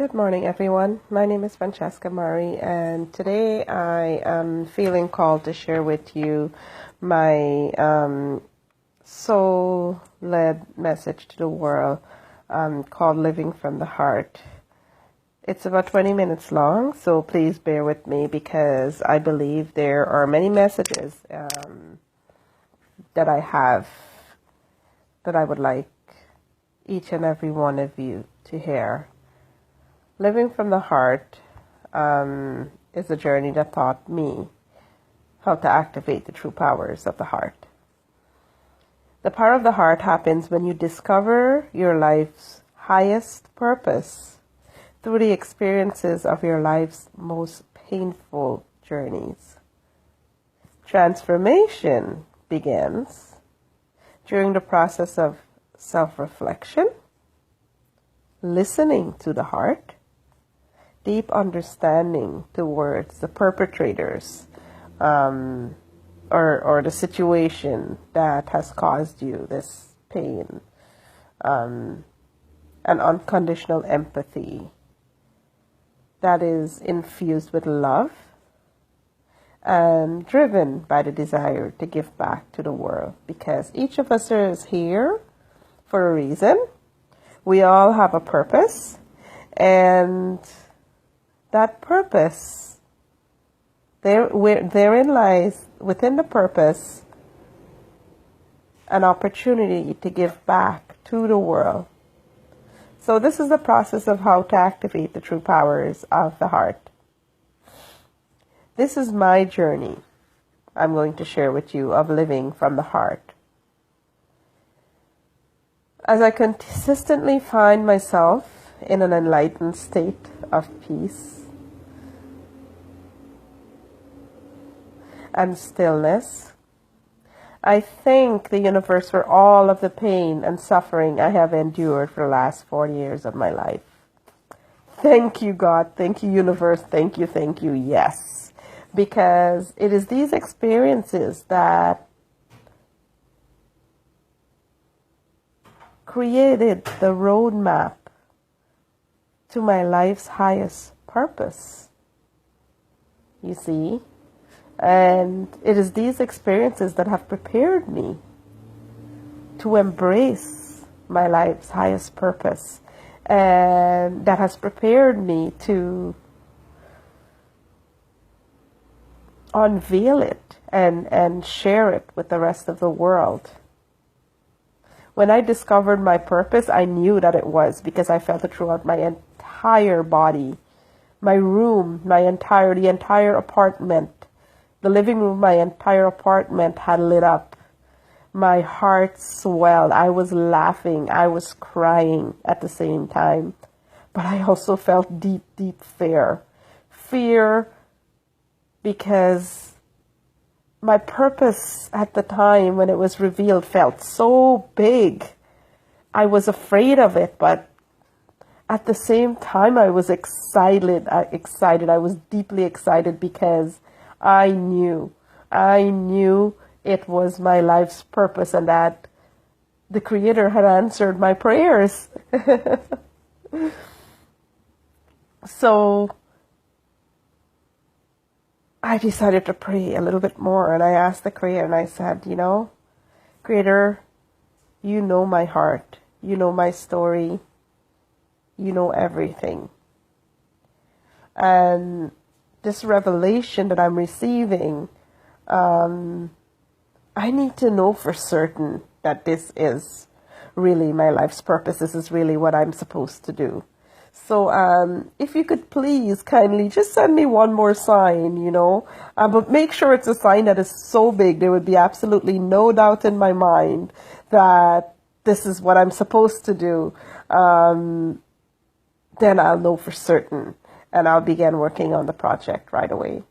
Good morning, everyone. My name is Francesca Mari, and today I am feeling called to share with you my soul-led message to the world called Living from the Heart. It's about 20 minutes long, so please bear with me because I believe there are many messages that I have that I would like each and every one of you to hear. Living from the heart is a journey that taught me how to activate the true powers of the heart. The power of the heart happens when you discover your life's highest purpose through the experiences of your life's most painful journeys. Transformation begins during the process of self-reflection, listening to the heart, deep understanding towards the perpetrators or the situation that has caused you this pain, and unconditional empathy that is infused with love and driven by the desire to give back to the world, because each of us is here for a reason. We all have a purpose, and that purpose, therein lies, within the purpose, an opportunity to give back to the world. So this is the process of how to activate the true powers of the heart. This is my journey I'm going to share with you of living from the heart. As I consistently find myself in an enlightened state of peace and stillness, I thank the universe for all of the pain and suffering I have endured for the last 40 years of my life. Thank you, God. Thank you, universe. Thank you. Yes. Because it is these experiences that created the roadmap to my life's highest purpose. You see? And it is these experiences that have prepared me to embrace my life's highest purpose, and that has prepared me to unveil it and share it with the rest of the world. When I discovered my purpose, I knew that it was because I felt it throughout my entire body, my room, the entire apartment. The living room, my entire apartment had lit up. My heart swelled. I was laughing. I was crying at the same time. But I also felt deep, deep fear. Fear because my purpose at the time when it was revealed felt so big. I was afraid of it, but at the same time I was excited. I was deeply excited because I knew it was my life's purpose and that the Creator had answered my prayers. So I decided to pray a little bit more, and I asked the Creator, and I said, Creator, you know my heart, you know my story, you know everything. And this revelation that I'm receiving, I need to know for certain that this is really my life's purpose. This is really what I'm supposed to do. So if you could please kindly just send me one more sign, but make sure it's a sign that is so big there would be absolutely no doubt in my mind that this is what I'm supposed to do. Then I'll know for certain. And I'll begin working on the project right away.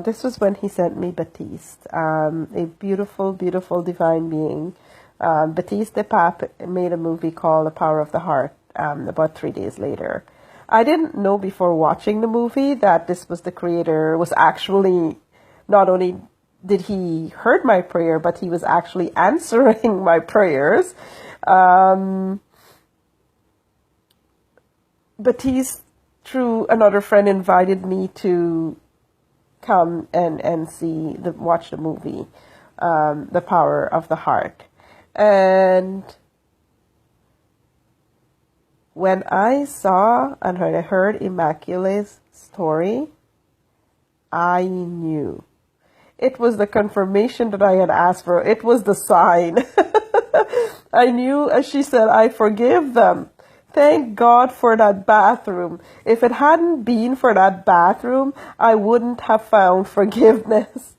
This was when he sent me Baptiste, a beautiful, beautiful divine being. Baptiste de Pape made a movie called The Power of the Heart about 3 days later. I didn't know before watching the movie that this was the Creator, was actually, not only did he heard my prayer, but he was actually answering my prayers. Baptiste, through another friend, invited me to come and watch the movie, The Power of the Heart. And when I saw and when I heard Immaculate's story, I knew. It was the confirmation that I had asked for. It was the sign. I knew, as she said, I forgive them. Thank God for that bathroom. If it hadn't been for that bathroom, I wouldn't have found forgiveness.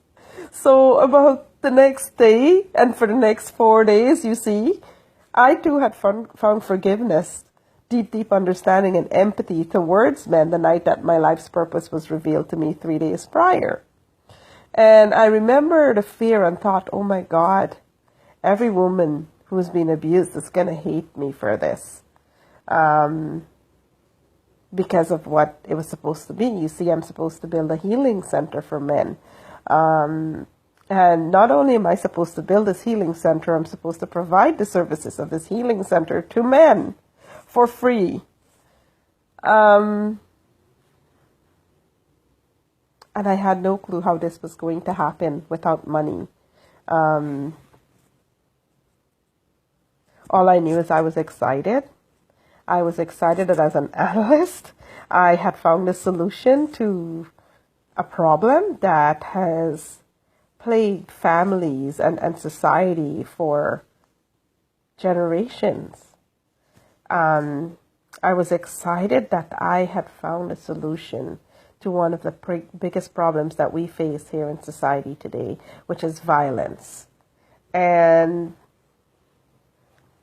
So about the next day and for the next 4 days, you see, I too had found forgiveness, deep understanding and empathy towards men the night that my life's purpose was revealed to me 3 days prior. And I remember the fear and thought, oh my God, every woman who's been abused is going to hate me for this. Because of what it was supposed to be. You see, I'm supposed to build a healing center for men. And not only am I supposed to build this healing center, I'm supposed to provide the services of this healing center to men for free. And I had no clue how this was going to happen without money. All I knew is I was excited. I was excited that as an analyst, I had found a solution to a problem that has plagued families and society for generations. I was excited that I had found a solution to one of the biggest problems that we face here in society today, which is violence. And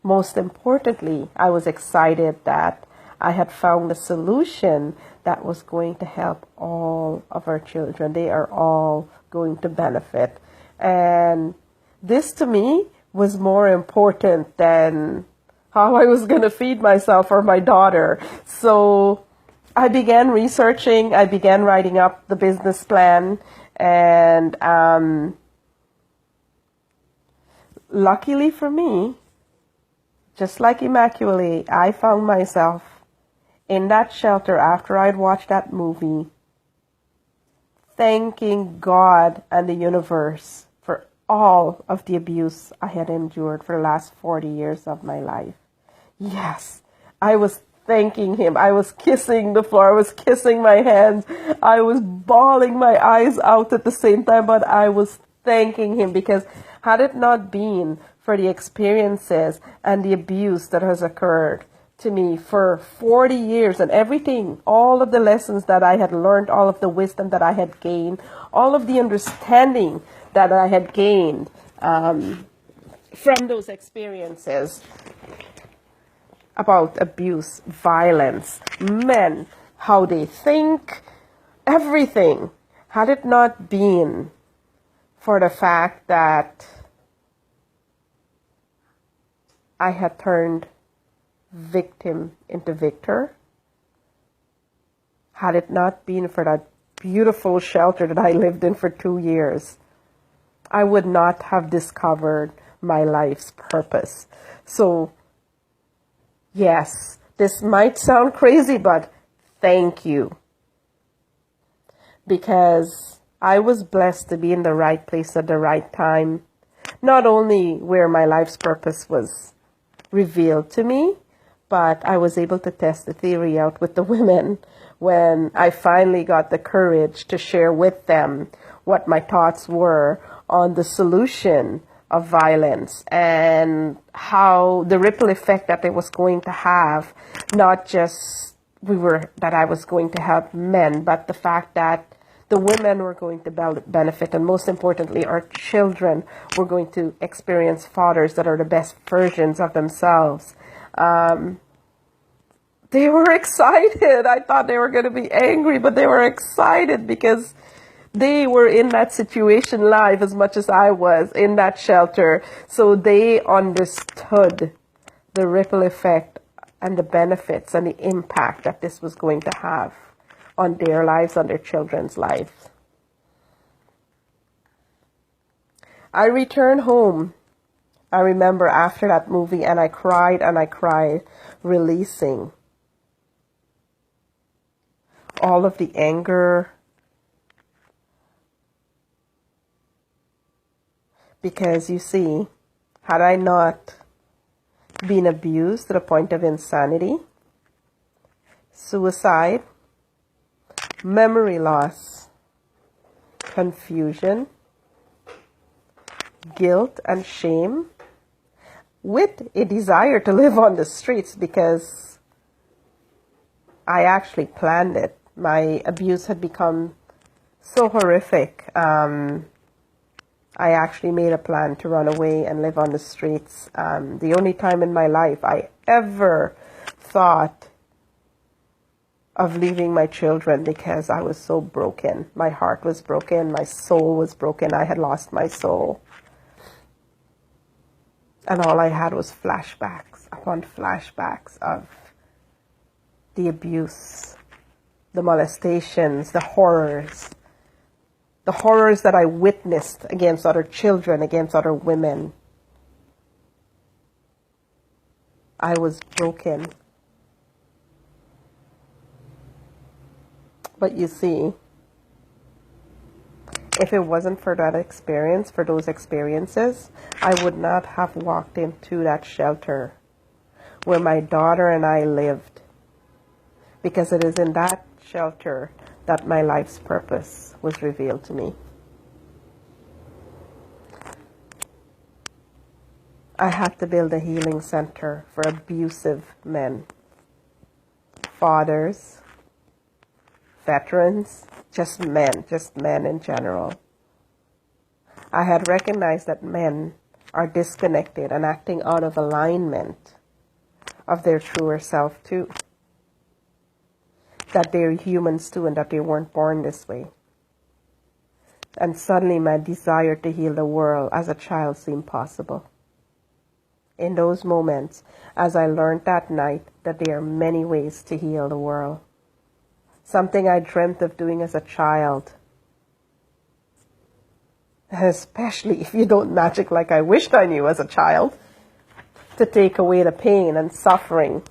most importantly, I was excited that I had found a solution that was going to help all of our children. They are all going to benefit. And this to me was more important than how I was going to feed myself or my daughter. So I began researching, I began writing up the business plan, and luckily for me, just like Immaculate, I found myself in that shelter after I'd watched that movie, thanking God and the universe for all of the abuse I had endured for the last 40 years of my life. Yes, I was thanking Him. I was kissing the floor. I was kissing my hands. I was bawling my eyes out at the same time, but I was thanking Him, because had it not been for the experiences and the abuse that has occurred to me for 40 years and everything, all of the lessons that I had learned, all of the wisdom that I had gained, all of the understanding that I had gained from those experiences about abuse, violence, men, how they think, everything, had it not been for the fact that I had turned victim into victor, had it not been for that beautiful shelter that I lived in for 2 years, I would not have discovered my life's purpose. So, yes, this might sound crazy, but thank you. Because I was blessed to be in the right place at the right time, not only where my life's purpose was revealed to me, but I was able to test the theory out with the women when I finally got the courage to share with them what my thoughts were on the solution of violence and how the ripple effect that it was going to have, not just that I was going to help men, but the fact that the women were going to benefit, and most importantly, our children were going to experience fathers that are the best versions of themselves. They were excited. I thought they were going to be angry, but they were excited because they were in that situation live as much as I was in that shelter. So they understood the ripple effect and the benefits and the impact that this was going to have on their lives, on their children's lives. I returned home, I remember, after that movie, and I cried, releasing all of the anger, because you see, had I not been abused to the point of insanity, suicide, memory loss, confusion, guilt and shame, with a desire to live on the streets, because I actually planned it. My abuse had become so horrific. I actually made a plan to run away and live on the streets. The only time in my life I ever thought of leaving my children, because I was so broken. My heart was broken. My soul was broken. I had lost my soul. And all I had was flashbacks upon flashbacks of the abuse, the molestations, the horrors that I witnessed against other children, against other women. I was broken. But you see, if it wasn't for that experience, for those experiences, I would not have walked into that shelter where my daughter and I lived. Because it is in that shelter that my life's purpose was revealed to me. I had to build a healing center for abusive men, fathers, veterans, just men in general. I had recognized that men are disconnected and acting out of alignment of their truer self too. That they're humans too, and that they weren't born this way. And suddenly my desire to heal the world as a child seemed possible. In those moments, as I learned that night that there are many ways to heal the world. Something I dreamt of doing as a child. Especially if you don't magic like I wished I knew as a child, to take away the pain and suffering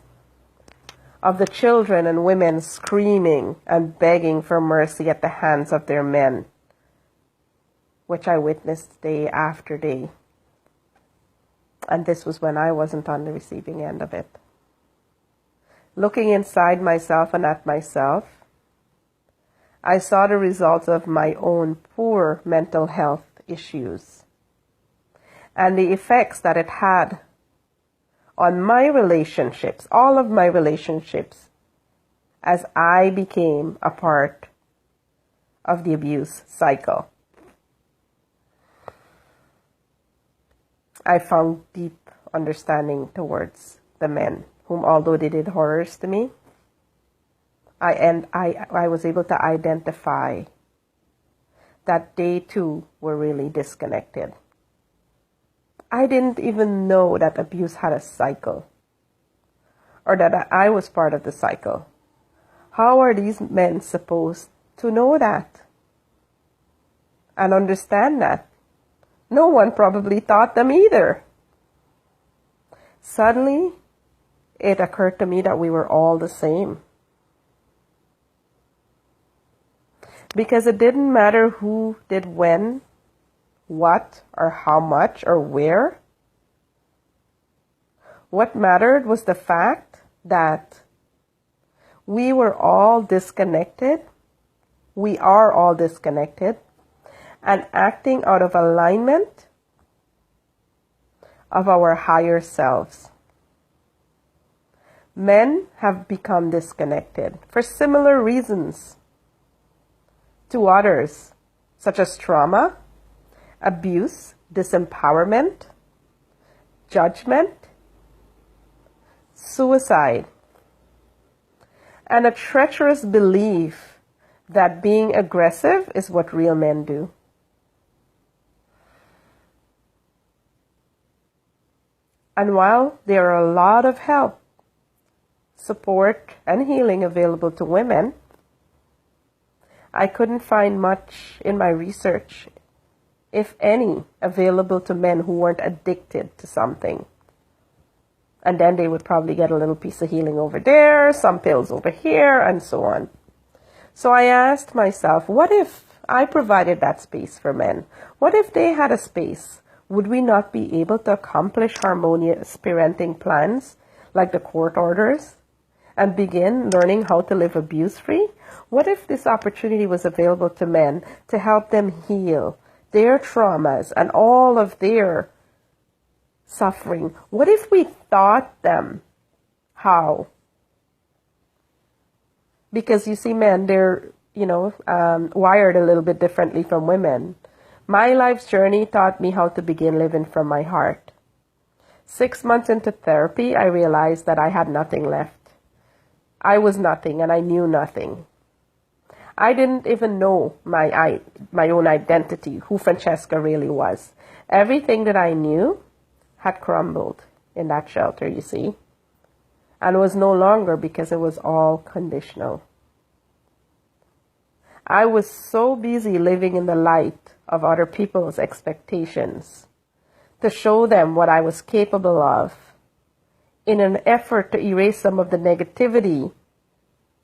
of the children and women screaming and begging for mercy at the hands of their men, which I witnessed day after day. And this was when I wasn't on the receiving end of it. Looking inside myself and at myself, I saw the results of my own poor mental health issues and the effects that it had on my relationships, all of my relationships, as I became a part of the abuse cycle. I found deep understanding towards the men whom, although they did horrors to me, I was able to identify that they too were really disconnected. I didn't even know that abuse had a cycle, or that I was part of the cycle. How are these men supposed to know that and understand that? No one probably taught them either. Suddenly, it occurred to me that we were all the same. Because it didn't matter who did when, what, or how much, or where. What mattered was the fact that we were all disconnected. We are all disconnected and acting out of alignment of our higher selves. Men have become disconnected for similar reasons to others, such as trauma, abuse, disempowerment, judgment, suicide, and a treacherous belief that being aggressive is what real men do. And while there are a lot of help, support, and healing available to women, I couldn't find much in my research, if any, available to men who weren't addicted to something. And then they would probably get a little piece of healing over there, some pills over here, and so on. So I asked myself, what if I provided that space for men? What if they had a space? Would we not be able to accomplish harmonious parenting plans like the court orders and begin learning how to live abuse-free? What if this opportunity was available to men to help them heal their traumas and all of their suffering? What if we taught them how? Because you see, men, they're, wired a little bit differently from women. My life's journey taught me how to begin living from my heart. 6 months into therapy, I realized that I had nothing left. I was nothing and I knew nothing. I didn't even know my own identity, who Francesca really was. Everything that I knew had crumbled in that shelter, you see, and was no longer, because it was all conditional. I was so busy living in the light of other people's expectations to show them what I was capable of in an effort to erase some of the negativity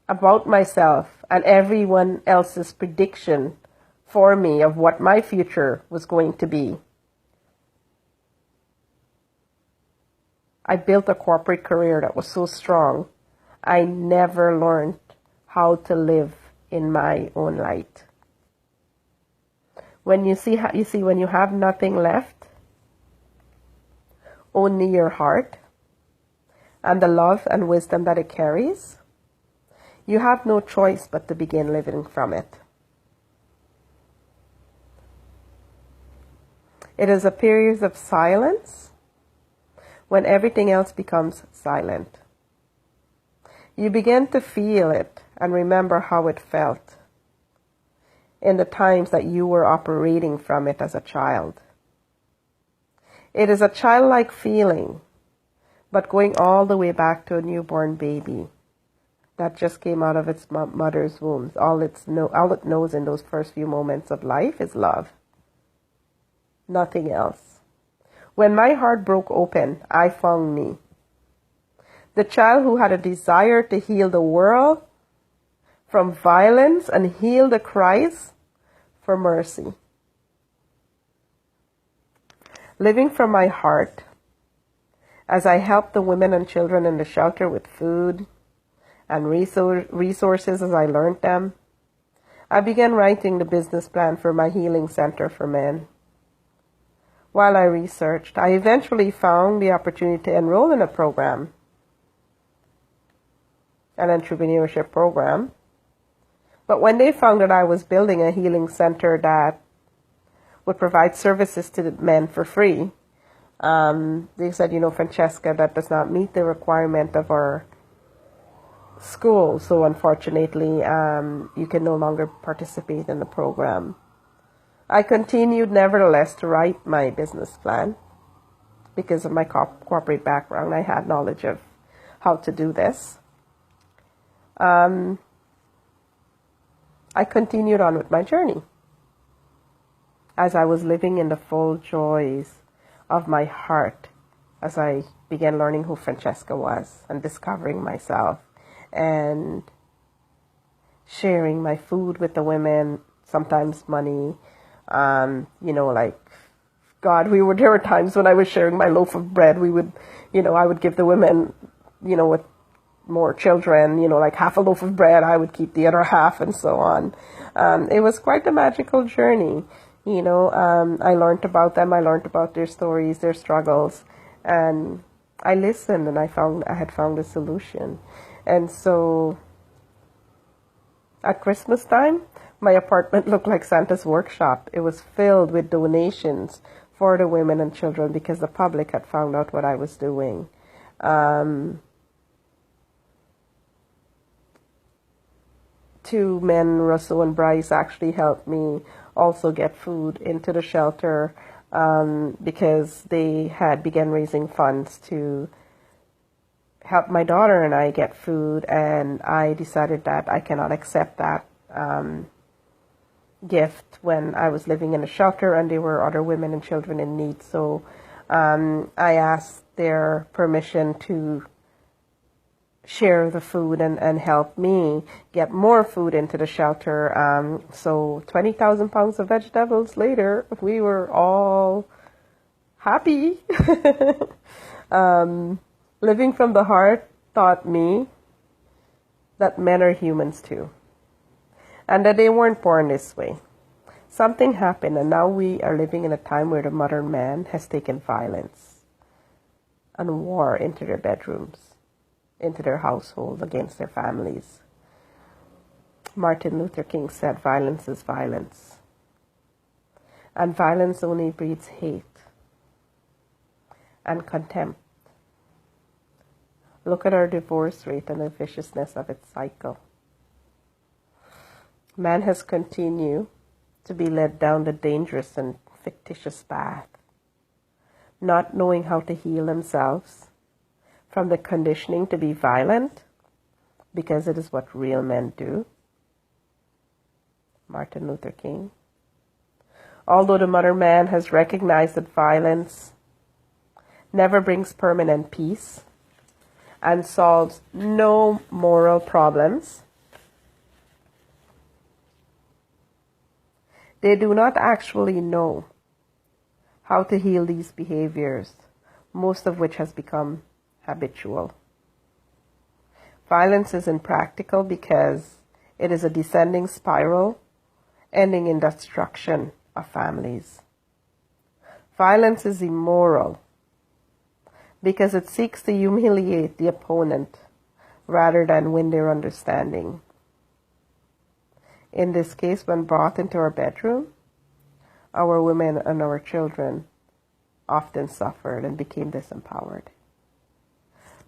about myself and everyone else's prediction for me of what my future was going to be. I built a corporate career that was so strong, I never learned how to live in my own light. When when you have nothing left, only your heart and the love and wisdom that it carries, you have no choice but to begin living from it. It is a period of silence when everything else becomes silent. You begin to feel it and remember how it felt in the times that you were operating from it as a child. It is a childlike feeling, but going all the way back to a newborn baby that just came out of its mother's womb. All it knows in those first few moments of life is love. Nothing else. When my heart broke open, I found me. The child who had a desire to heal the world from violence and heal the cries for mercy. Living from my heart, as I helped the women and children in the shelter with food and resources as I learned them, I began writing the business plan for my healing center for men. While I researched, I eventually found the opportunity to enroll in a program, an entrepreneurship program. But when they found that I was building a healing center that would provide services to the men for free, they said, Francesca, that does not meet the requirement of our school. So unfortunately, you can no longer participate in the program. I continued, nevertheless, to write my business plan because of my corporate background. I had knowledge of how to do this. I continued on with my journey as I was living in the full joys of my heart as I began learning who Francesca was and discovering myself and sharing my food with the women, sometimes money. There were times when I was sharing my loaf of bread, I would give the women, with more children, like half a loaf of bread, I would keep the other half and so on. It was quite a magical journey. I learned about them. I learned about their stories, their struggles, and I listened and I had found a solution. And so at Christmas time, my apartment looked like Santa's workshop. It was filled with donations for the women and children because the public had found out what I was doing. Two men, Russell and Bryce, actually helped me also get food into the shelter because they had begun raising funds to help my daughter and I get food, and I decided that I cannot accept that gift when I was living in a shelter and there were other women and children in need. So I asked their permission to share the food and help me get more food into the shelter. So 20,000 pounds of vegetables later, we were all happy. Living from the heart taught me that men are humans too, and that they weren't born this way. Something happened, and now we are living in a time where the modern man has taken violence and war into their bedrooms, into their household, against their families. Martin Luther King said, "Violence is violence." And violence only breeds hate and contempt. Look at our divorce rate and the viciousness of its cycle. Man has continued to be led down the dangerous and fictitious path, not knowing how to heal themselves from the conditioning to be violent, because it is what real men do. Martin Luther King. Although the modern man has recognized that violence never brings permanent peace and solves no moral problems, they do not actually know how to heal these behaviors, most of which has become habitual. Violence is impractical because it is a descending spiral ending in destruction of families. Violence is immoral because it seeks to humiliate the opponent rather than win their understanding. In this case, when brought into our bedroom, our women and our children often suffered and became disempowered.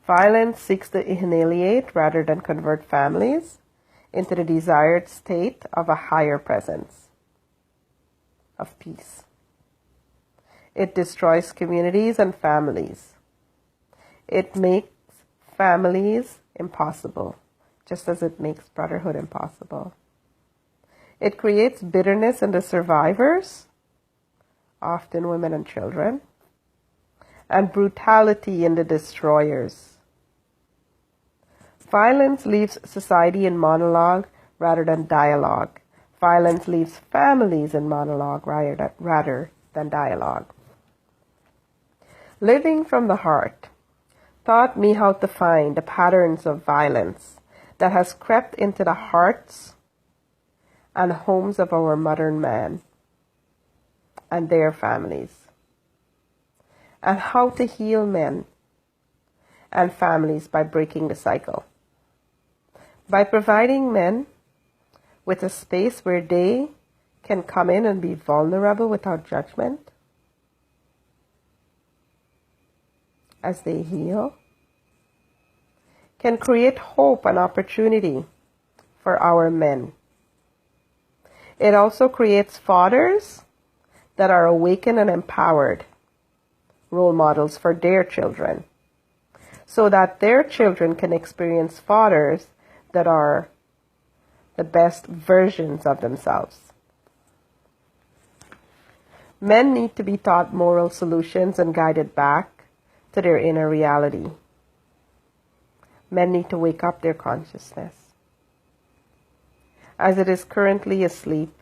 Violence seeks to annihilate rather than convert families into the desired state of a higher presence of peace. It destroys communities and families. It makes families impossible, just as it makes brotherhood impossible. It creates bitterness in the survivors, often women and children, and brutality in the destroyers. Violence leaves society in monologue rather than dialogue. Violence leaves families in monologue rather than dialogue. Living from the heart taught me how to find the patterns of violence that has crept into the hearts and homes of our modern man and their families, and how to heal men and families by breaking the cycle, by providing men with a space where they can come in and be vulnerable without judgment as they heal, can create hope and opportunity for our men. It also creates fathers that are awakened and empowered, role models for their children, so that their children can experience fathers that are the best versions of themselves. Men need to be taught moral solutions and guided back to their inner reality. Men need to wake up their consciousness, as it is currently asleep,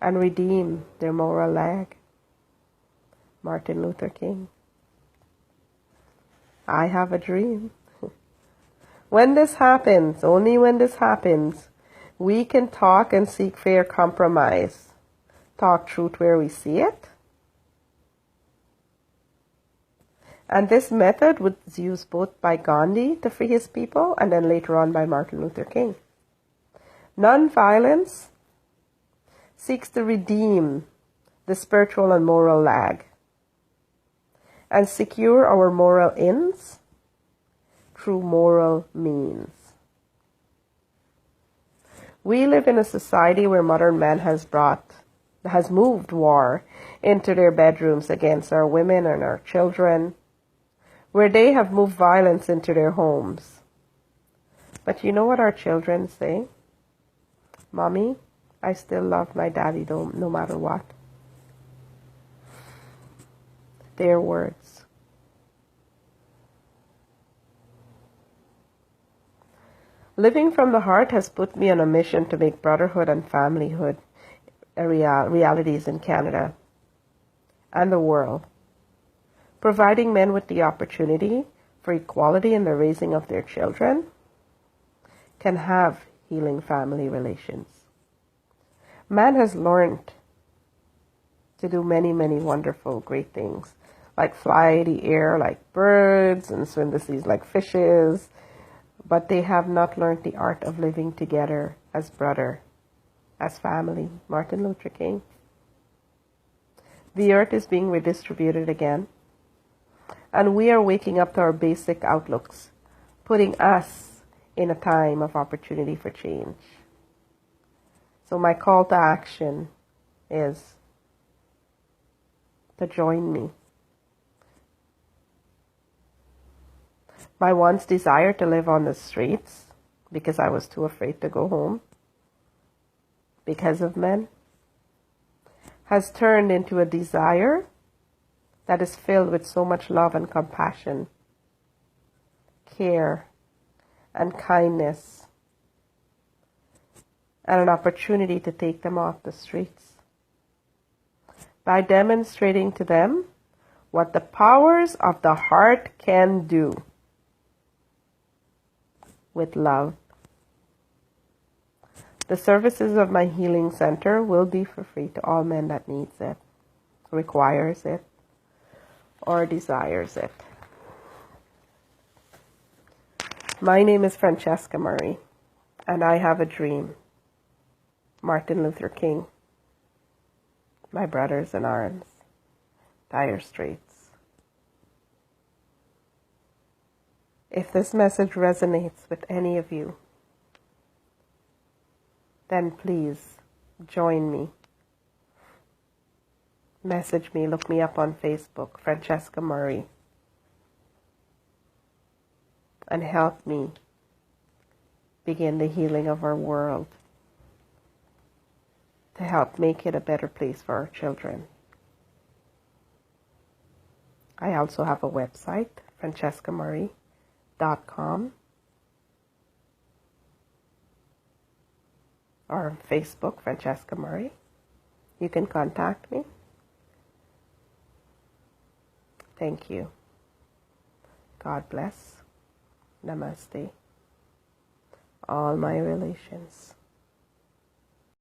and redeem their moral lag. Martin Luther King. I have a dream. When this happens, only when this happens, we can talk and seek fair compromise. Talk truth where we see it. And this method was used both by Gandhi to free his people and then later on by Martin Luther King. Non-violence seeks to redeem the spiritual and moral lag and secure our moral ends through moral means. We live in a society where modern man has moved war into their bedrooms against our women and our children, where they have moved violence into their homes. But you know what our children say? Mommy, I still love my daddy no matter what. Their words. Living from the heart has put me on a mission to make brotherhood and familyhood realities in Canada and the world, providing men with the opportunity for equality in the raising of their children can have healing family relations. Man has learned to do many, many wonderful, great things, like fly the air like birds and swim the seas like fishes, but they have not learned the art of living together as brother, as family. Martin Luther King. The earth is being redistributed again, and we are waking up to our basic outlooks, putting us in a time of opportunity for change. So my call to action is to join me. My once desire to live on the streets because I was too afraid to go home because of men has turned into a desire that is filled with so much love and compassion, care and kindness, and an opportunity to take them off the streets by demonstrating to them what the powers of the heart can do with love. The services of my healing center will be for free to all men that needs it, requires it, or desires it. My name is Francesca Murray, and I have a dream. Martin Luther King, my brothers in arms, Dire Straits. If this message resonates with any of you, then please join me. Message me, look me up on Facebook, Francesca Murray, and help me begin the healing of our world to help make it a better place for our children. I also have a website, francescamurray.com, or Facebook, Francesca Murray. You can contact me. Thank you. God bless. Namaste. All my relations.